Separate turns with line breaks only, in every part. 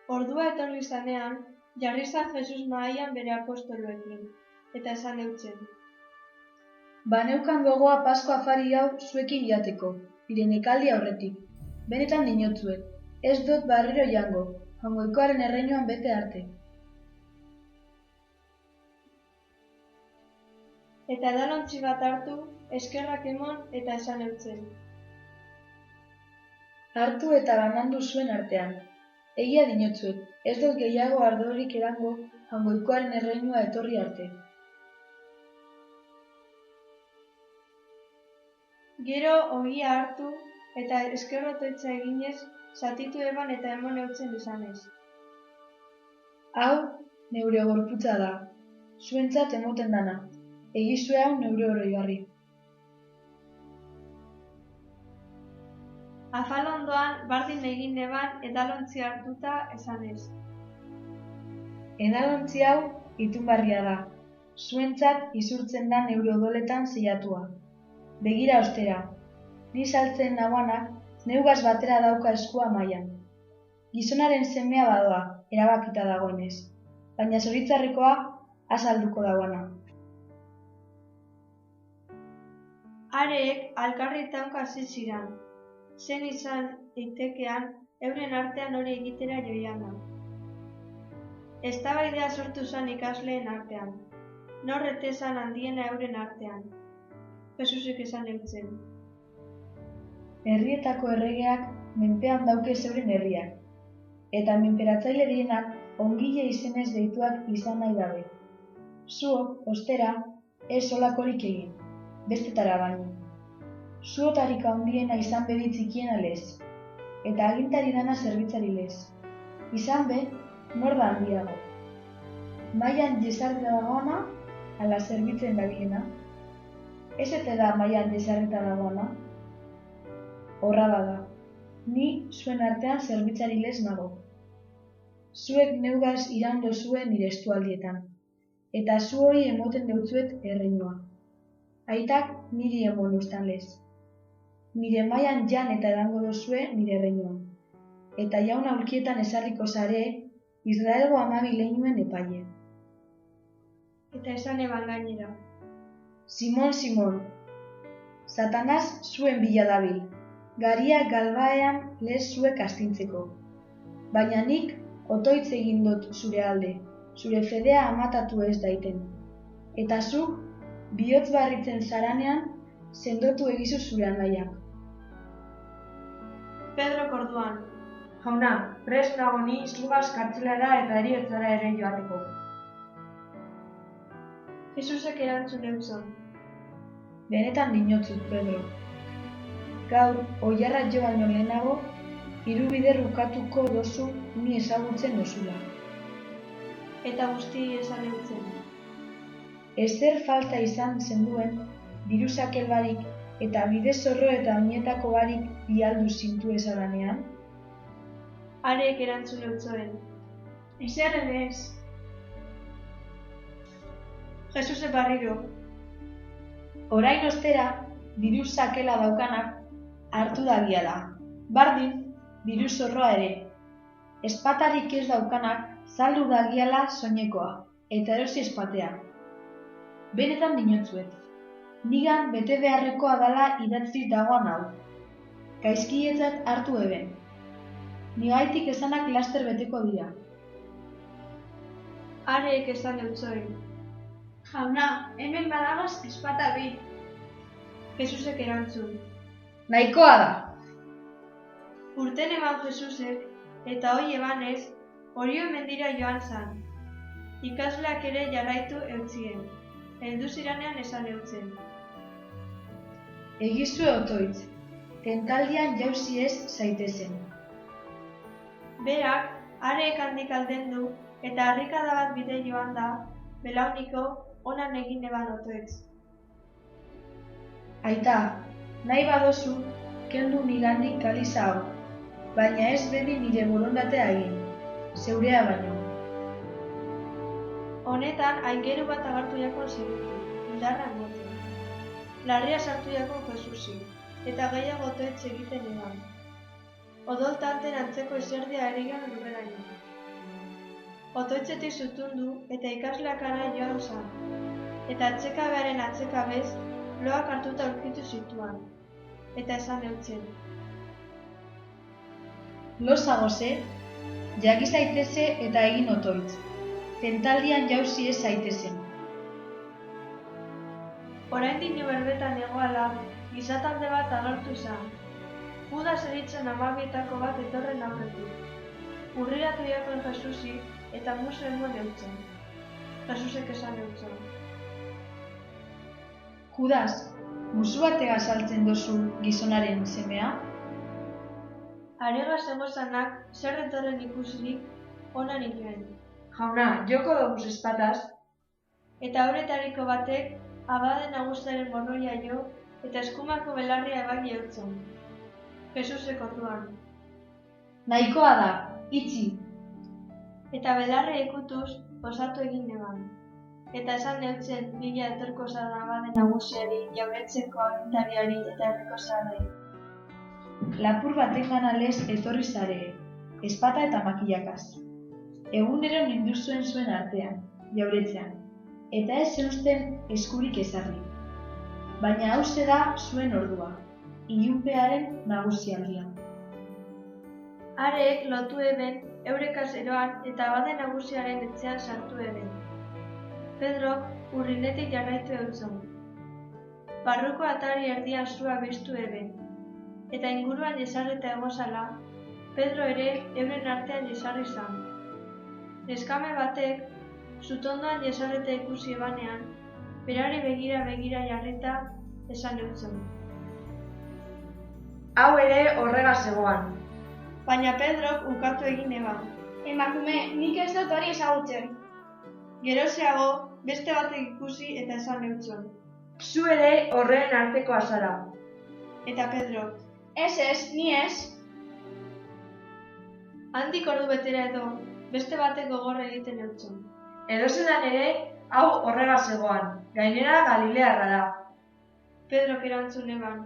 Ordua etorri zanean, jarri zan Jesus mahaian bere apostoloekin, eta esan eutzen.
Baneukan gogoa Pasko afari hau zuekin jateko, nire nekaldi aurretik. Benetan dinotzuet, ez dut barriro jango, Jaungoikoaren erreinuan bete arte.
Eta edalontzi bat hartu, eskerrak emon eta esan eutzen.
Hartu eta banandu zuen artean. Egia dinotzuet, ez dut gehiago ardorik edango Jaungoikoaren erreinua etorri arte.
Gero ogia hartu eta eskerrotoitza eginez, zatitu eban eta emon eutzen esanez.
Hau, neure gorputza da, zuentzat emoten dana, egizue hau neure oroigarri.
Afal ondoan, bardin egin eban edalontzi hartuta esanez.
Edalontzi hau itunbarria da, zuentzat izurtzen da neure odoletan zeiatua. Begira ostera, ni saltzen nagoanak neugaz batera dauka eskua mailan. Gizonaren semea badoa, erabakita dagoenez, baina zoritzarrekoa azalduko dagoena.
Areek alkarri taunka hasi ziran, zen izan itekean euren artean hori egitera joiana. Eztabaidea sortu zen ikasleen artean, nor etezan handiena euren artean. Jesusek esan eutzen.
Herrietako erregeak menpean dauke zeuren herriak, eta menperatzaile direnak ongile izenez deituak izan nahi dabe. Zuok, ostera, ez holakorik egin, bestetara baino. Zuotarik handiena izan bedi txikiena lez, eta agintari dana zerbitzari lez. Izan be, nor da handiago. Mailan jesarrita dagoena, ala zerbitzen dabilena. Ez eta da mailan jesarrita dagoena. Horra bada, ni zuen artean zerbitzari lez nago. Zuek neugaz iraundo zuen nire estualdietan, eta zuoi emoten deutzuet erreinua. Aitak niri emon ustan lez. Nire mailan jan eta edango dozue nire erreinua. Eta jaun aulkietan esarriko zare, Israelgo 12 leinuen epaile.
Eta esan eban gainera.
Simon, Simon, Satanaz zuen bila dabil, garia galbaean lez zuek astintzeko. Baina nik otoitz egin dut zure alde, zure fedea amatatu ez daiten. Eta zuk, bihotz barritzen zaranean, sendotu egizu zure anaiak.
Pedro orduan.
Jauna, prest nago ni zugaz kartzelara eta heriotzara ere joateko.
Jesusek erantzun eutzon.
Benetan dinotzut, Pedro. Gaur, oilarra jo baino lehenago, 3 bider ukatuko dozu ni ezagutzen dozula.
Eta guzti esan eutzen.
Ezer falta izan zenduen, diru sakel barik eta bide zorro eta oinetako barik bialdu zintu ezadanean?
Areek erantzun eutzoen. Ezer ere ez. Jesuse barriro.
Orain ostera, diru sakela daukanak hartu dagiala. Bardin, diru zorroa ere. Espatarik ez daukanak saldu dagiala soinekoa, eta erosi espatea. Benetan dinotzuet. Nigan bete beharrekoa dala idatzi dagoan hau. Gaizkietzat hartu eben. Nigaitik esanak laster beteko dira.
Areek esan eutzoen.
Jauna, hemen badagoz espata bi.
Jesusek erantzun.
Nahikoa da.
Urten eban Jesusek, eta hoi ebanez, Orio mendira joan zan. Ikasleak ere jarraitu eutzien, heldu ziranean esan eutzen.
Egizue otoitz, tentaldian jauzi ez zaitezen.
Berak, areek handik aldendu, eta harrikada bat bide joan da, belauniko onan egin eban otoitz.
Aita, nahi badozu, kendu nigandik kaliza hau, baina ez bedi nire borondatea egin, zeurea baino.
Honetan, aingeru bat agartu jakon zerutu, indarra moten. Larria sartu jakon Jesusi, eta gehiago otoitz egiten eban. Odoltanten antzeko eserdia erigan lurreraino. otoitzetik zutundu eta ikasleak ara joan zan. Eta atsekabearen atsekabez, loak hartuta aurkitu zituan, eta esan eutzen.
Lo zagoze, jaki zaiteze eta egin otoitz, tentaldian jauzi ez zaitezen.
Oraindik berbetan egoala, gizatalde bat agertu zan. Judas eritzen 12 bat etorren aurretik. Urriratu jakon Jesusi eta musu emon eutzen. Jesusek esan eutzen.
Judas, musu batega saltzen dozu gizonaren semea?
Arega zegozanak zer etorren ikusirik onan inoen.
Jauna, joko dugu espataz?
Eta horretariko batek abade nagusiaren morroia jo eta eskumako belarria ebaki eutzen. Jesusek orduan.
Nahikoa da, itxi.
Eta belarria ikutuz osatu egin eban. Eta esan eutzen 1000 etorko zara abade nagusiari, jauretzeko agintariari eta herriko zarei.
Lapur batengan alez etorri zare, espata eta makillakaz. Egunero ninduzuen zuen artean, jauretzean, eta ez zeusten eskurik ezarri. Baina hauze da zuen ordua, ilunpearen nagusialdian.
Areek lotu eben, eurekaz eroan eta abade nagusiaren etxean sartu eben. Pedrok urrinetik jarraitu eutzen. Barruko atari erdian zua biztu eben. Eta inguruan jesarreta egozala, Pedro ere euren artean jesarri zan. Neskame batek, zutondoan jesarreta ikusi ebanean, berari begira jarrita esan eutzen.
Hau ere horrega zegoan.
Baina Pedrok ukatu egin eban.
Emakume, nik ez dut hori ezagutzen.
Gerozeago, beste batek ikusi eta esan eutzen.
Zu ere horren artekoa zara.
Eta Pedrok.
Ez, ni ez.
Handik ordu betera edo, beste batek gogorra egiten eutzen.
Edozelan ere, hau horrega zegoan. Gainera Galilearra da.
Pedrok erantzun eban.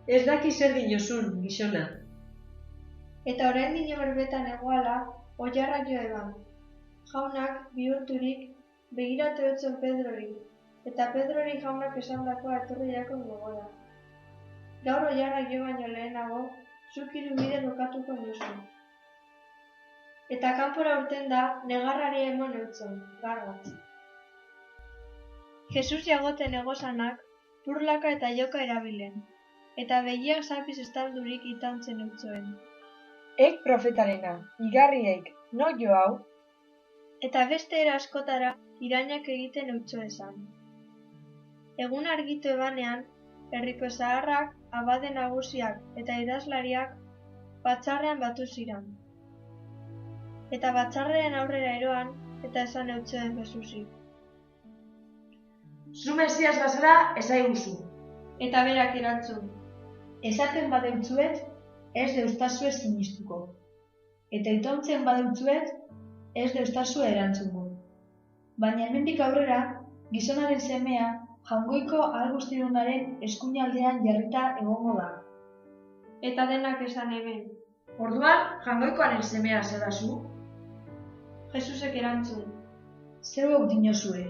Ez daki zer dinozun, gizona.
Eta orain dino berbetan egoala, oilarrak jo eban. Jaunak bihurturik begiratu eutzen Pedrori, eta Pedrori jaunak esandakoa etorri jakon gogora. Gaur oilarrak jo baino lehenago, zuk 3 bider bukatuko duzu. Eta kanpora urten da, negarrari emon eutzen, garrat. Jesus jagoten egozanak, purlaka eta joka erabilen, eta begiak zapiz estaldurik itauntzen eutzoen.
Ek profetarena, igarrieik, no jo hau?
Eta beste era askotara irainak egiten eutzo esan. Egun argitu ebanean, herriko zaharrak, abade nagusiak eta idazlariak batzarrean batu ziran. Eta batzarrean aurrera eroan eta esan eutzoen Jesusi.
Zu Mesias bazara ezaiguzu.
Eta berak erantzun.
Esaten badeutzuet, ez deustazue sinistuko. Eta itauntzen badeutzuet, ez deustazue erantzungo. Baina hemendik aurrera, gizonaren semea, jaungoiko alguztirunaren eskuinaldean jarrita egongo da.
Eta denak esan eben.
Orduan, jangoikoaren semea zera zu?
Jesusek erantzun.
Zeuek dinozue,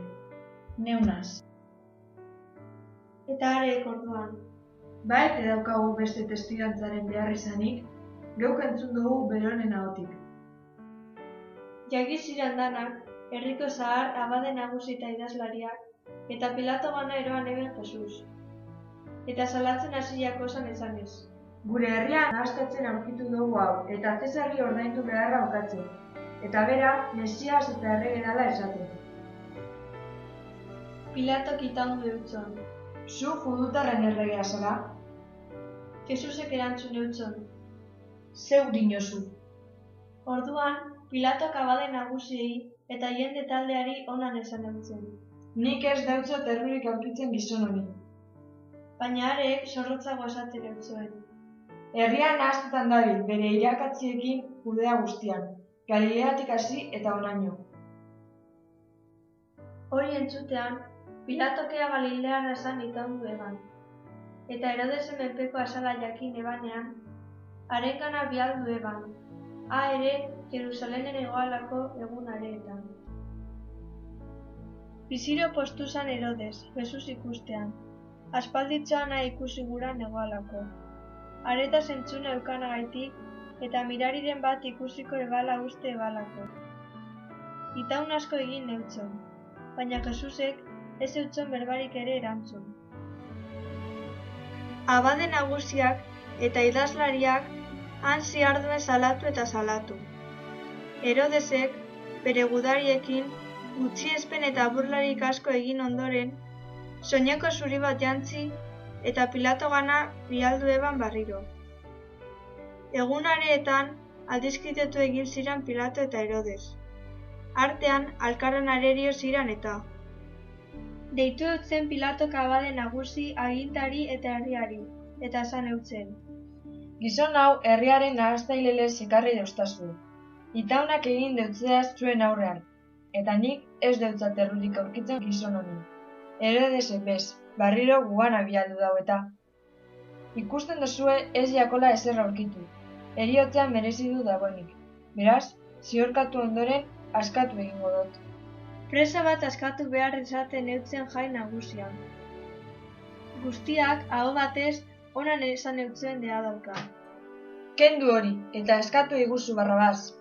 neunaz.
Eta areek orduan.
Baete daukagu beste testigantzaren behar izanik, geuk entzun dugu beronen ahotik.
Jaki ziren danak, herriko zahar, abade nagusi eta idazlariak, eta Pilato gana eroan eben Jesus. Eta salatzen hasiak osan esanez.
Gure herrian nahastatzen aurkitu dugu hau, eta Zesarri ordaindu beharra okatzen. Eta bera, Mesias eta errege dala esaten.
Pilatok itaundu eutzon.
Zu judutarren erregea zara?
Jesusek erantzun eutzon.
Zeuk dinozu.
Orduan, Pilatok abade nagusiei eta jende taldeari onan esan eutzen.
Nik ez dautzot errurik aurkitzen gizon honi.
Baina areek zorrotzago esaten eutzuen.
Herrian nahastetan dabil, bere irakatziekin Judea guztian, Galileatik hasi eta honaino.
Hori entzutean, Pilatokea Galilearra esan itaundu eban. Eta Herodesen menpeko azala jakin ebanean, harengana bialdu eban. ere Jerusalenen egoalako egun areetan. Biziro postu zan Herodes, Jesus ikustean, aspalditzoa nahi ikusi gura negoalako. Areta zentzuna eukanagaitik, eta mirariren bat ikusiko ebala uste ebalako. Itaun asko egin neutzon, baina Jesusek ez eutzon berbarik ere erantzun. Abade nagusiak eta idazlariak han ziarduen salatu eta salatu. Herodesek bere gudariekin gutxiespen eta burlarik asko egin ondoren, soineko zuri bat jantzi eta Pilato gana bialdu eban barriro. Egun areetan aldizkitetu egin ziran Pilato eta Herodes. Artean alkarren arerio ziran eta. Deitu eutzen Pilatok abade nagusi agintari eta herriari, eta esan eutzen.
Gizon hau herriaren nahaztailelez ekarri dauztazu. Itaunak egin deutzeaz zuen aurrean, eta nik ez deutzat errurik aurkitzen gizon honi. Herodesek bez, barriro gugana bialdu dau eta. Ikusten duzue ez jakola ezer aurkitu, heriotzean merezi du dagoenik. Beraz, ziorkatu ondoren askatu egingo dut.
Presa bat askatu behar esaten eutzen jai nagusian. Guztiak aho batez onan esan eutzen dea dauka.
Kendu hori, eta eskatu iguzu Barrabas.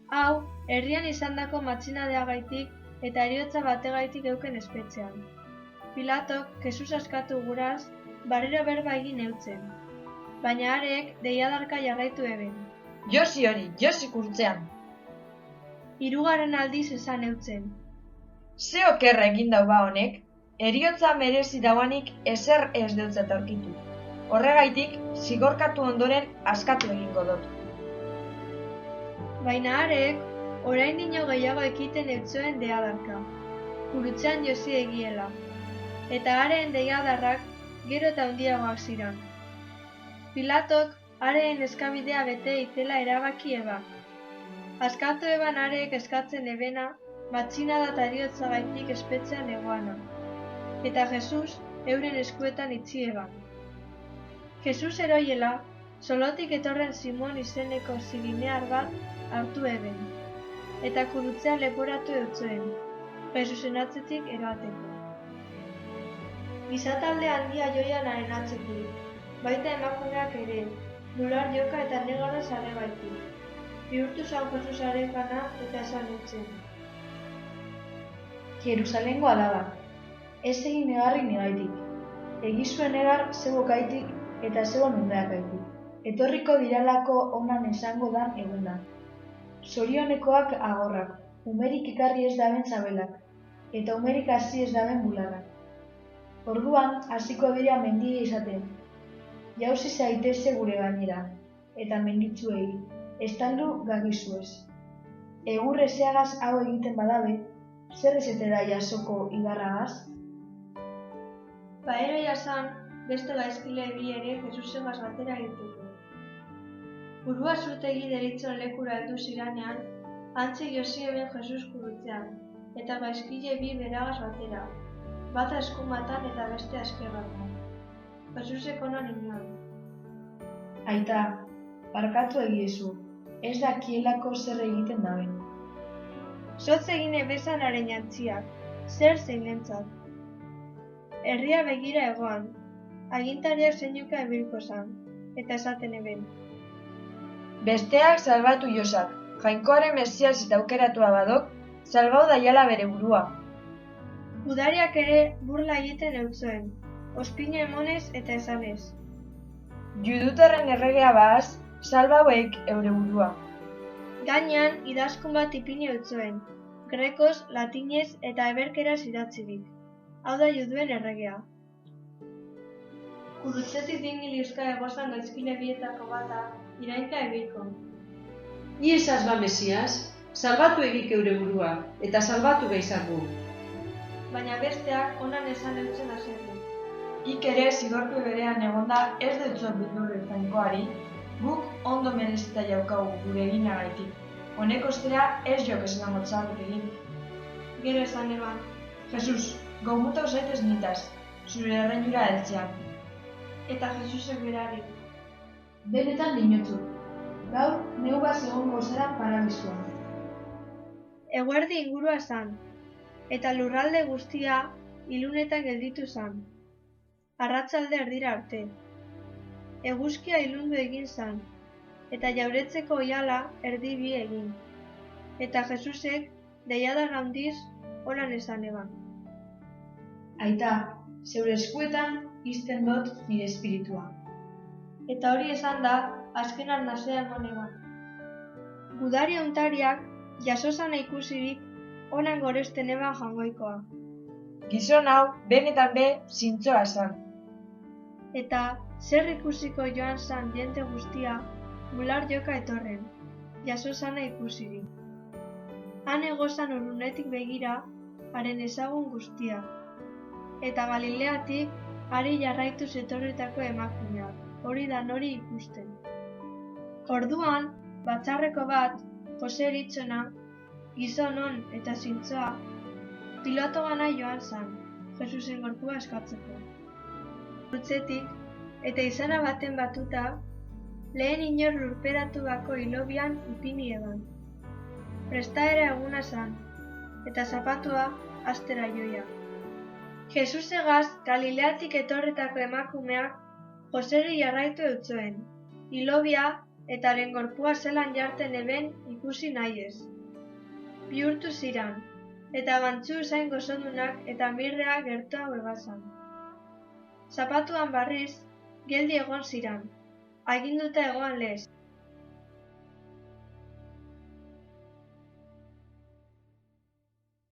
Hau, herrian izandako matxinadeagaitik eta heriotza bategaitik euken espetxean. Pilatok, Jesus askatu guraz, barriro berba egin eutzen. Baina harek deiadarka jarraitu eben.
Josi hori, josi kurtzean.
Hirugarren aldiz esan eutzen.
Ze okerra egin dau ba honek, heriotza merezi dauanik ezer ez deutzat aurkitu. Horregaitik, zigorkatu ondoren askatu egingo dut.
Baina harek, orain dino gehiago ekiten eutzuen deiadarka, kurutzean josi egiela, eta haren deiadarrak gero eta handiagoak ziran. Pilatok haren eskabidea bete itela erabaki eba. Askatu eban harek eskatzen ebena, matxinada eta heriotzagaitik espetxean egoana, eta Jesus euren eskuetan itxi eban. Jesus eroiela, solotik etorren Simon izeneko zirinear bat hartu eben, eta kurutzean leporatu eutzuen, Jesusen atzetik eroateko. Gizatalde handia joianaren atzetik, baita emakumeak ere, nular joka eta negara sare gaitik. Bihurtu zan Jesusaren gana eta esan eutzen.
Jerusalengo alaba, ez egin negarrik negaitik. Egizuen negar zego gaitik eta zego nundeak gaitik. Etorriko diralako onan esango dan eguna. Zorionekoak agorrak, umerik ekarri ez daben zabelak, eta umerik hasi ez daben buladak. Orduan, hasiko dira mendia izaten. Jauzi zaitezze gure gainera, eta menditzuei, estaldu gagizuez. Egur ezeagaz hau egiten badabe, zer ezetera jasoko igarragaz?
Baero jasan, beste gaizkile bi ere Jesusegaz batera egiteko. Burua zurtegi deritzon lekura heldu ziranean, antxe josi eben Jesus kurutzean, eta gaizkile bi beragaz batera, bata eskumatan eta beste askerratan. Jesusek onan inoan.
Aita, barkatu egiezu, ez dakielako zer egiten daben.
Zotz egin ebezan haren jantziak, zer zein lentzat. Herria begira egoan, agintariak zeinuka ebilko zan, eta esaten eben.
Besteak salbatu josak, jainkoaren mesias eta aukeratua badok, salbau daiala bere burua.
Gudariak ere burla egiten eutzoen, ospina emonez eta esanez.
Judutarren erregea bahaz, salbauek eure burua.
Gainean, idazkun bat ipini eutzoen, grekoz, latinez eta eberkeraz idatzirik. Hau da juduen erregea. Kurutzetik dingiliuzka egozan gaizkile bietako bata, irainka ebilko.
Ni esaz ba mesias, salbatu egik eure burua, eta salbatu gehizagu.
Baina besteak onan esan eutzen aserdu.
Ik ere zigortu berean egonda ez deutzot bildurre zainkoari, guk ondo merezita jaukagu gure eginagaitik. Honek ostera ez jok esango txarrik egin.
Gero esan eban.
Jesus, gomutau zaitez nitaz, zure erreinura heltzean.
Eta Jesusek berari.
Benetan dinotzu, gaur neugaz egongo zara paradisuan.
Eguerdi ingurua zan, eta lurralde guztia ilunetan gelditu zan. Arratsalde erdira arte. Eguzkia ilundu egin zan, eta jauretzeko oihala erdi bi egin. Eta Jesusek deiadar handiz holan esan eban.
Aita, zeure eskuetan izten dut nire espiritua.
Eta hori esan da, azken arnasean honeban. Gudari untariak jasosana ikusirik honan goresten eban jangoikoa.
Gizon hau, benetan be, zintzoa zan.
Eta zer ikusiko joan zan jente guztia, bular joka etorren, jasosana ikusirik. Han egozan urrunetik begira, haren ezagun guztia. Eta Galileatik, hari jarraituz etorritako emakumeak, hori da nori ikusten. Orduan, batzarreko bat, Jose eritzona, gizon on eta zintzoa, Pilato gana joan zan, Jesusen gorpua eskatzeko. Utzetik, eta izana baten batuta, lehen inor lurperatu bako hilobian ipini eban. Prestaera eguna zan, eta zapatua astera joia. Jesusegaz Galileatik etorretako emakumeak Joseri jarraitu eutzoen, hilobia eta haren gorpua zelan jarten eben ikusi nahi ez. Bihurtu ziran, eta bantzu zain gozondunak eta mirrea gertua begazan. Zapatuan barriz, geldi egon ziran, aginduta egoan lez,